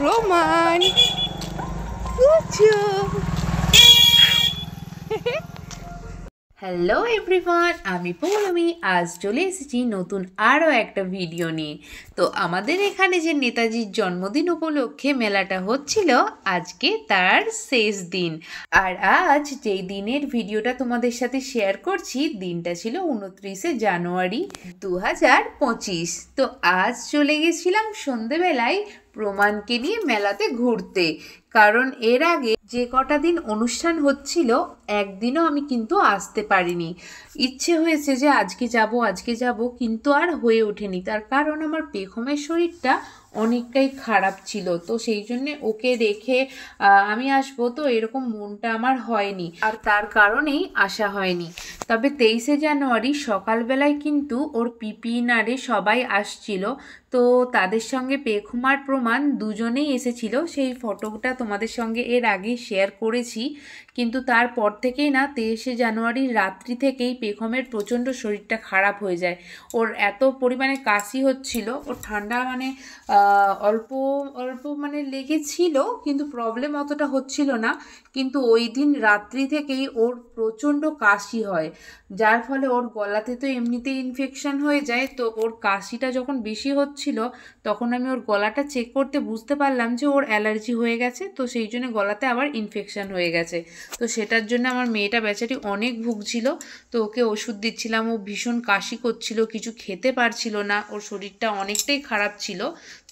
প্রমাণ। Hello everyone, আমি পৌলমি। আজ চলে এসেছি নতুন আরও একটা ভিডিও নিয়ে। তো আমাদের এখানে যে নেতাজির জন্মদিন উপলক্ষে মেলাটা হচ্ছিল, আজকে তার শেষ দিন। আর আজ যেই দিনের ভিডিওটা তোমাদের সাথে শেয়ার করছি, দিনটা ছিল 29শে জানুয়ারি 2025। তো আজ চলে গেছিলাম সন্ধেবেলায় প্রমাণকে নিয়ে মেলাতে ঘুরতে, কারণ এর আগে যে কটা দিন অনুষ্ঠান হচ্ছিল একদিনও আমি কিন্তু আসতে পারিনি। ইচ্ছে হয়েছে যে আজকে যাব, কিন্তু আর হয়ে ওঠেনি। তার কারণ আমার পেখমের শরীরটা অনেকটাই খারাপ ছিল, তো সেই জন্যে ওকে রেখে আমি আসবো, তো এরকম মনটা আমার হয়নি, আর তার কারণেই আসা হয়নি। তবে 23শে জানুয়ারি সকালবেলায় কিন্তু ওর পিপি নাড়ে সবাই আসছিল, তো তাদের সঙ্গে পেখম আর প্রমাণ দুজনেই এসেছিল। সেই ফটোটা তোমাদের সঙ্গে এর আগে শেয়ার করেছি, কিন্তু তারপর থেকেই না 23শে জানুয়ারির রাত্রি থেকেই পেখমের প্রচণ্ড শরীরটা খারাপ হয়ে যায়। ওর এত পরিমাণে কাশি হচ্ছিল, ওর ঠান্ডা মানে অল্প অল্প মানে লেগেছিল, কিন্তু প্রবলেম অতটা হচ্ছিল না। কিন্তু ওই দিন রাত্রি থেকেই ওর প্রচণ্ড কাশি হয়, যার ফলে ওর গলাতে তো এমনিতেই ইনফেকশন হয়ে যায়। তো ওর কাশিটা যখন বেশি হচ্ছিল, তখন আমি ওর গলাটা চেক করতে বুঝতে পারলাম যে ওর অ্যালার্জি হয়ে গেছে, তো সেই জন্য গলাতে আবার ইনফেকশন হয়ে গেছে। তো সেটার জন্য আমার মেয়েটা বেচারি অনেক ভুগছিল। তো ওকে ওষুধ দিচ্ছিলাম, ও ভীষণ কাশি করছিল, কিছু খেতে পারছিল না, ওর শরীরটা অনেকটাই খারাপ ছিল।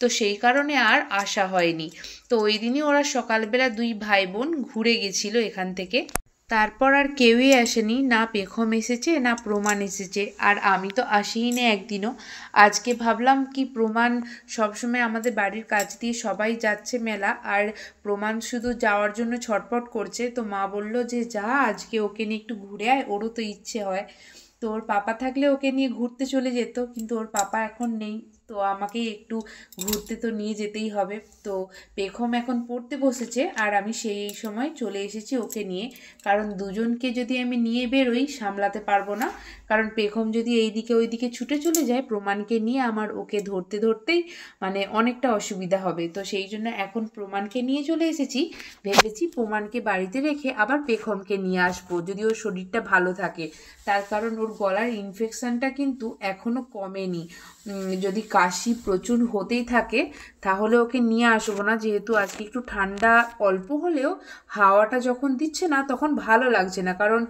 তো সেই কারণে আর আসা হয়নি। তো ওই দিনই ওরা সকালবেলা দুই ভাই বোন ঘুরে গেছিল এখান থেকে। তারপর আর কেউই আসেনি, না পেখম এসেছে না প্রমাণ এসেছে, আর আমি তো আসিই না একদিনও। আজকে ভাবলাম কি প্রমাণ সবসময় আমাদের বাড়ির কাছ দিয়ে সবাই যাচ্ছে মেলা, আর প্রমাণ শুধু যাওয়ার জন্য ছটফট করছে। তো মা বলল যে যা, আজকে ওকে নিয়ে একটু ঘুরে আয়, ওরও তো ইচ্ছে হয়। তো ওর পাপা থাকলে ওকে নিয়ে ঘুরতে চলে যেত, কিন্তু ওর পাপা এখন নেই, তো আমাকেই একটু ঘুরতে তো নিয়ে যেতেই হবে। তো পেখম এখন পড়তে বসেছে, আর আমি সেই সময় চলে এসেছি ওকে নিয়ে, কারণ দুজনকে যদি আমি নিয়ে বেরোই সামলাতে পারবো না। কারণ পেখম যদি এইদিকে ওইদিকে ছুটে চলে যায় প্রমাণকে নিয়ে, আমার ওকে ধরতে ধরতেই মানে অনেকটা অসুবিধা হবে। তো সেই জন্য এখন প্রমাণকে নিয়ে চলে এসেছি, ভেবেছি প্রমাণকে বাড়িতে রেখে আবার পেখমকে নিয়ে আসবো যদি ওর শরীরটা ভালো থাকে। তার কারণ ওর গলার ইনফেকশানটা কিন্তু এখনও কমেনি। যদি কাশি প্রচুর হতেই থাকে তাহলে ওকে নিয়ে আসবো না, যেহেতু আজকে একটু ঠান্ডা অল্প হলেও হাওয়াটা যখন দিচ্ছে না তখন ভালো লাগছে না। কারণ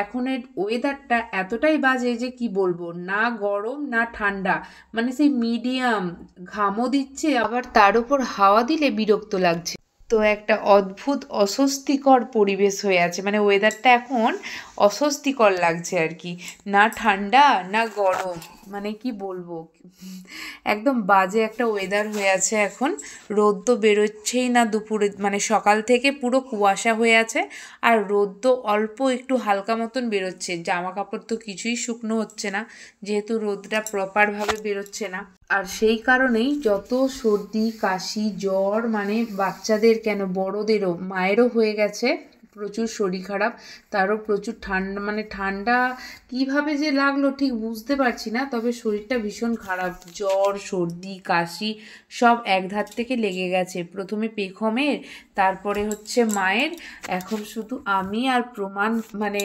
এখনের ওয়েদারটা এতটাই বাজে যে কি বলবো, না গরম না ঠান্ডা, মানে সেই মিডিয়াম, ঘামও দিচ্ছে আবার তার উপর হাওয়া দিলে বিরক্ত লাগছে। তো একটা অদ্ভুত অস্বস্তিকর পরিবেশ হয়ে আছে, মানে ওয়েদারটা এখন অস্বস্তিকর লাগছে আর কি, না ঠান্ডা না গরম, মানে কি বলবো, একদম বাজে একটা ওয়েদার হয়ে আছে এখন। রোদ তো বেরোচ্ছেই না দুপুরে, মানে সকাল থেকে পুরো কুয়াশা হয়ে আছে, আর রোদ তো অল্প একটু হালকা মতন বেরোচ্ছে, জামা কাপড় তো কিছুই শুকনো হচ্ছে না, যেহেতু রোদটা প্রপারভাবে বেরোচ্ছে না। আর সেই কারণেই যত সর্দি কাশি জ্বর, মানে বাচ্চাদের কেন বড়োদেরও, মায়েরও হয়ে গেছে প্রচুর শরীর খারাপ, তারও প্রচুর ঠান্ডা, মানে ঠান্ডা কিভাবে যে লাগলো ঠিক বুঝতে পারছি না, তবে শরীরটা ভীষণ খারাপ, জ্বর সর্দি কাশি সব এক ধার থেকে লেগে গেছে। প্রথমে পেখমের, তারপরে হচ্ছে মায়ের, এখন শুধু আমি আর প্রমাণ মানে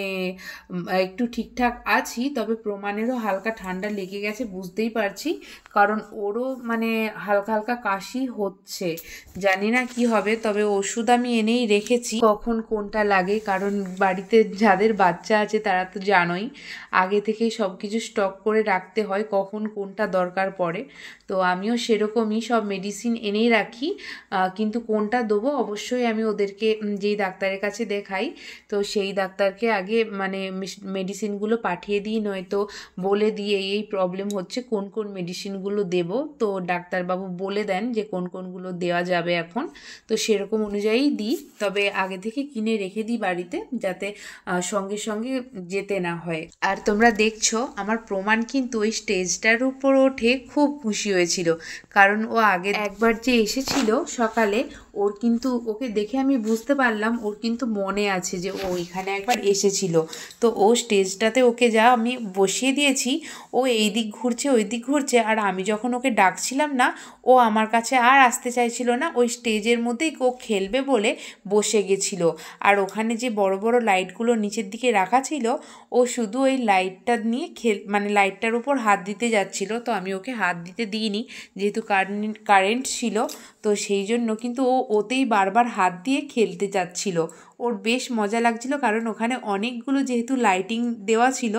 একটু ঠিকঠাক আছি, তবে প্রমাণেরও হালকা ঠান্ডা লেগে গেছে বুঝতেই পারছি, কারণ ওরও মানে হালকা হালকা কাশি হচ্ছে। জানি না কি হবে, তবে ওষুধ আমি এনেই রেখেছি, কখন কোনটা লাগে, কারণ বাড়িতে যাদের বাচ্চা আছে তারা তো জানোই আগে থেকেই সব কিছু স্টক করে রাখতে হয়, কখন কোনটা দরকার পড়ে। তো আমিও সেরকমই সব মেডিসিন এনেই রাখি, কিন্তু কোনটা দেবো অবশ্যই আমি ওদেরকে যেই ডাক্তারের কাছে দেখাই, তো সেই ডাক্তারকে আগে মানে মেডিসিনগুলো পাঠিয়ে দিই, নয়তো বলে দিয়ে এই প্রবলেম হচ্ছে কোন কোন মেডিসিনগুলো দেব, তো ডাক্তারবাবু বলে দেন যে কোন কোনগুলো দেওয়া যাবে এখন, তো সেরকম অনুযায়ী দিই। তবে আগে থেকে কিনে রেখে দিই বাড়িতে, যাতে সঙ্গে সঙ্গে যেতে না হয়। আর তোমরা দেখছো আমার প্রমাণ কিন্তু ওই স্টেজটার উপর ওঠে খুব খুশি হয়েছিল, কারণ ও আগে একবার যে এসেছিল সকালে, ওর কিন্তু ওকে দেখে আমি বুঝতে পারলাম ওর কিন্তু মনে আছে যে ও এখানে একবার এসেছিল। তো ও স্টেজটাতে ওকে যা আমি বসিয়ে দিয়েছি, ও এই দিক ঘুরছে ওই দিক ঘুরছে, আর আমি যখন ওকে ডাকছিলাম না ও আমার কাছে আর আসতে চাইছিল না, ওই স্টেজের মধ্যেই ও খেলবে বলে বসে গেছিল। আর ওখানে যে বড় বড় লাইটগুলো নিচের দিকে রাখা ছিল, ও শুধু ওই লাইটটা নিয়ে মানে লাইটটার উপর হাত দিতে যাচ্ছিল। তো আমি ওকে হাত দিতে দিইনি, যেহেতু কারেন্ট ছিল, তো সেই জন্য কিন্তু ও ওতেই বারবার হাত দিয়ে খেলতে যাচ্ছিল। ওর বেশ মজা লাগছিল, কারণ ওখানে অনেকগুলো যেহেতু লাইটিং দেওয়া ছিল,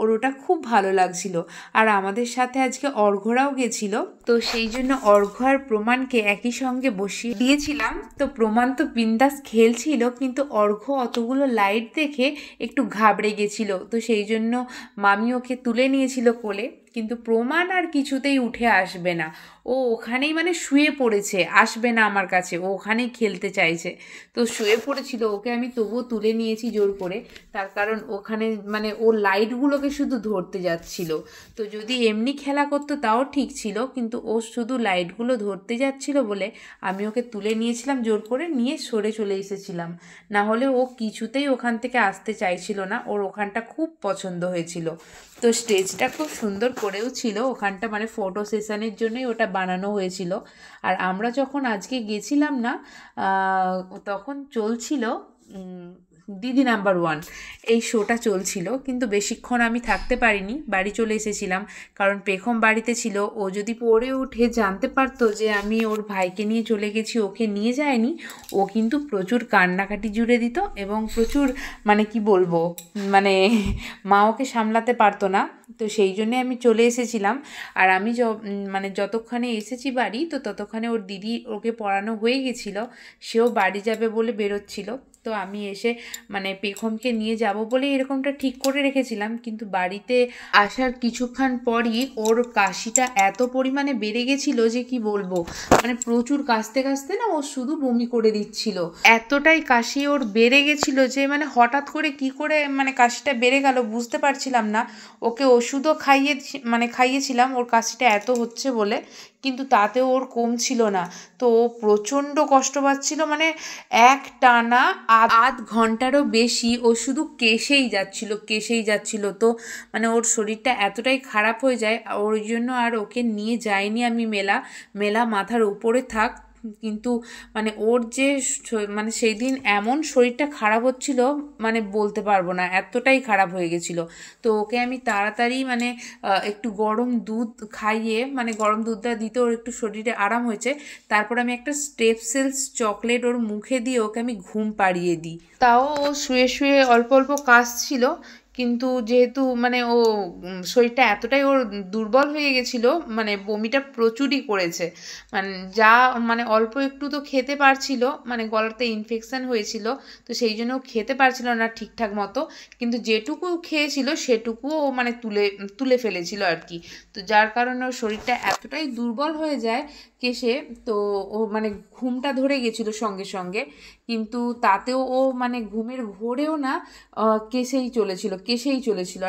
ওর ওটা খুব ভালো লাগছিল। আর আমাদের সাথে আজকে অর্ঘ্যরাও গেছিলো, তো সেই জন্য অর্ঘ্য আর প্রমাণকে একই সঙ্গে বসিয়ে দিয়েছিলাম। তো প্রমাণ তো বিন্দাস খেলছিল, কিন্তু অর্ঘ্য অতগুলো লাইট দেখে একটু ঘাবড়ে গেছিল, তো সেই জন্য মামি ওকে তুলে নিয়েছিল কোলে। কিন্তু প্রমাণ আর কিছুতেই উঠে আসবে না, ও ওখানেই মানে শুয়ে পড়েছে, আসবে না আমার কাছে, ও ওখানেই খেলতে চাইছে। তো শুয়ে পড়েছিল, ওকে আমি তবুও তুলে নিয়েছি জোর করে, তার কারণ ওখানে মানে ও লাইটগুলোকে শুধু ধরতে যাচ্ছিল। তো যদি এমনি খেলা করতো তাও ঠিক ছিল, কিন্তু ও শুধু লাইটগুলো ধরতে যাচ্ছিল বলে আমি ওকে তুলে নিয়েছিলাম জোর করে, নিয়ে সরে চলে এসেছিলাম। না হলে ও কিছুতেই ওখান থেকে আসতে চাইছিল না, ওর ওখানটা খুব পছন্দ হয়েছিল। তো স্টেজটা খুব সুন্দর করেও ছিল, ওখানটা মানে ফটো সেশনের জন্যই ওটা বানানো হয়েছিল। আর আমরা যখন আজকে গেছিলাম না, তখন চলছিল দিদি নাম্বার ওয়ান, এই শোটা চলছিল, কিন্তু বেশিক্ষণ আমি থাকতে পারিনি, বাড়ি চলে এসেছিলাম। কারণ পেখম বাড়িতে ছিল, ও যদি পড়ে উঠে জানতে পারতো যে আমি ওর ভাইকে নিয়ে চলে গেছি, ওকে নিয়ে যায়নি, ও কিন্তু প্রচুর কান্নাকাটি জুড়ে দিত, এবং প্রচুর মানে কি বলবো, মানে মা ওকে সামলাতে পারতো না। তো সেই জন্যে আমি চলে এসেছিলাম। আর আমি মানে যতক্ষণে এসেছি বাড়ি, তো ততক্ষণে ওর দিদি ওকে পড়ানো হয়ে গেছিলো, সেও বাড়ি যাবে বলে বেরোচ্ছিল। তো আমি এসে মানে পেখমকে নিয়ে যাব বলে এরকমটা ঠিক করে রেখেছিলাম, কিন্তু বাড়িতে আসার কিছুক্ষণ পরই ওর কাশিটা এত পরিমাণে বেড়ে গেছিলো যে কি বলবো, মানে প্রচুর কাশতে কাশতে না ও শুধু বমি করে দিচ্ছিল। এতটাই কাশি ওর বেড়ে গেছিলো যে মানে হঠাৎ করে কি করে মানে কাশিটা বেড়ে গেল বুঝতে পারছিলাম না। ওকে ওষুধও খাইয়েছিলাম ওর কাশিটা এত হচ্ছে বলে, কিন্তু তাতেও ওর কমছিল না। তো ও প্রচণ্ড কষ্ট পাচ্ছিল, মানে একটানা আধ ঘন্টারও বেশি ও শুধু কেশেই যাচ্ছিল। তো মানে ওর শরীরটা এতটাই খারাপ হয়ে যায়, ওর জন্য আর ওকে নিয়ে যাইনি আমি মেলা মাথার উপরে থাক। কিন্তু মানে ওর যে মানে সেই দিন এমন শরীরটা খারাপ হচ্ছিল, মানে বলতে পারবো না, এতটাই খারাপ হয়ে গেছিলো। তো ওকে আমি তাড়াতাড়ি মানে একটু গরম দুধ খাইয়ে, মানে গরম দুধটা দিতে ওর একটু শরীরে আরাম হয়েছে, তারপর আমি একটা স্টেপসেলস চকলেট ওর মুখে দিয়ে ওকে আমি ঘুম পাড়িয়ে দিই। তাও ও শুয়ে শুয়ে অল্প অল্প কাশছিল, কিন্তু যেহেতু মানে ও শরীরটা এতটাই ওর দুর্বল হয়ে গেছিলো, মানে বমিটা প্রচুরই করেছে, মানে যা মানে অল্প একটু তো খেতে পারছিল, মানে গলাতে ইনফেকশান হয়েছিল, তো সেই জন্য খেতে পারছিল না ঠিকঠাক মতো, কিন্তু যেটুকু খেয়েছিল সেটুকুও ও মানে তুলে ফেলেছিল আর কি। তো যার কারণে ওর শরীরটা এতটাই দুর্বল হয়ে যায় কেশে, তো ও মানে ঘুমটা ধরে গেছিলো সঙ্গে সঙ্গে, কিন্তু তাতেও ও মানে ঘুমের ঘোরেও না কেশেই চলেছিল।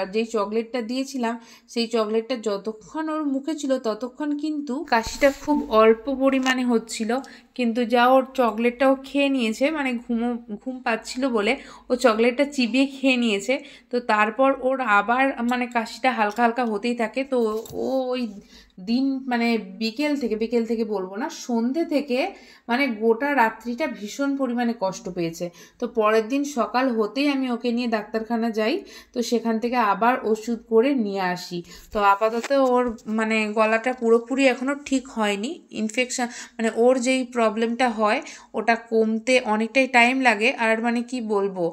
আর যেই চকলেটটা দিয়েছিলাম, সেই চকলেটটা যতক্ষণ ওর মুখে ছিল ততক্ষণ কিন্তু কাশিটা খুব অল্প পরিমাণে হচ্ছিল, কিন্তু যা ওর চকলেটটাও খেয়ে নিয়েছে, মানে ঘুম পাচ্ছিল বলে ও চকলেটটা চিবিয়ে খেয়ে নিয়েছে। তো তারপর ওর আবার মানে কাশিটা হালকা হালকা হতেই থাকে। তো ও ওই দিন মানে বিকেল থেকে বলবো না, সন্ধে থেকে মানে গোটা রাত্রিটা ভীষণ পরিমাণে কষ্ট পেয়েছে। তো পরের দিন সকাল হতেই আমি ওকে নিয়ে ডাক্তারখানা যাই, তো সেখান থেকে আবার ওষুধ করে নিয়ে আসি। তো আপাতত ওর মানে গলাটা পুরোপুরি এখনও ঠিক হয়নি, ইনফেকশান মানে ওর যেই প্রবলেমটা হয় ওটা কমতে অনেকটাই টাইম লাগে। আর মানে কি বলবো,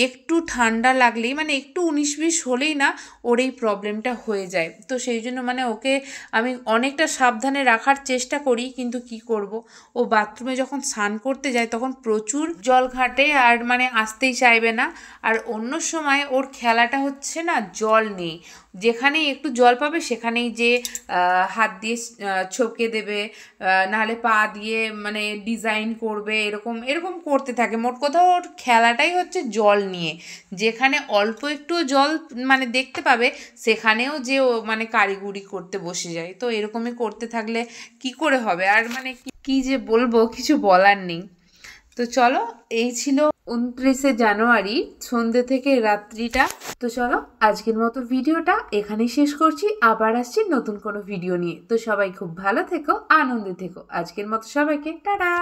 একটু ঠান্ডা লাগলেই মানে একটু 19-20 হলেই না ওর এই প্রবলেমটা হয়ে যায়। তো সেই জন্য মানে ওকে আমি অনেকটা সাবধানে রাখার চেষ্টা করি, কিন্তু কি করব, ও বাথরুমে যখন স্নান করতে যায় তখন প্রচুর জল ঘাটে, আর মানে আসতেই চাইবে না। আর অন্য সময় ওর খেলাটা হচ্ছে না জল নেই, যেখানেই একটু জল পাবে সেখানেই যে হাত দিয়ে ছকে দেবে, নাহলে পা দিয়ে মানে ডিজাইন করবে, এরকম করতে থাকে। মোট কথা ওর খেলাটাই হচ্ছে জল নিয়ে, যেখানে অল্প একটু জল মানে দেখতে পাবে সেখানেও যে ও মানে কারিগরি করতে বসে যায়। তো এরকমই করতে থাকলে কি করে হবে, আর মানে কি যে বলবো, কিছু বলার নেই। তো চলো, এই ছিল 29শে জানুয়ারি সন্ধ্যে থেকে রাত্রিটা। তো চলো, আজকের মতো ভিডিওটা এখানেই শেষ করছি। আবার আসছি নতুন কোনো ভিডিও নিয়ে। তো সবাই খুব ভালো থেকো, আনন্দে থেকো। আজকের মতো সবাইকে টাটা।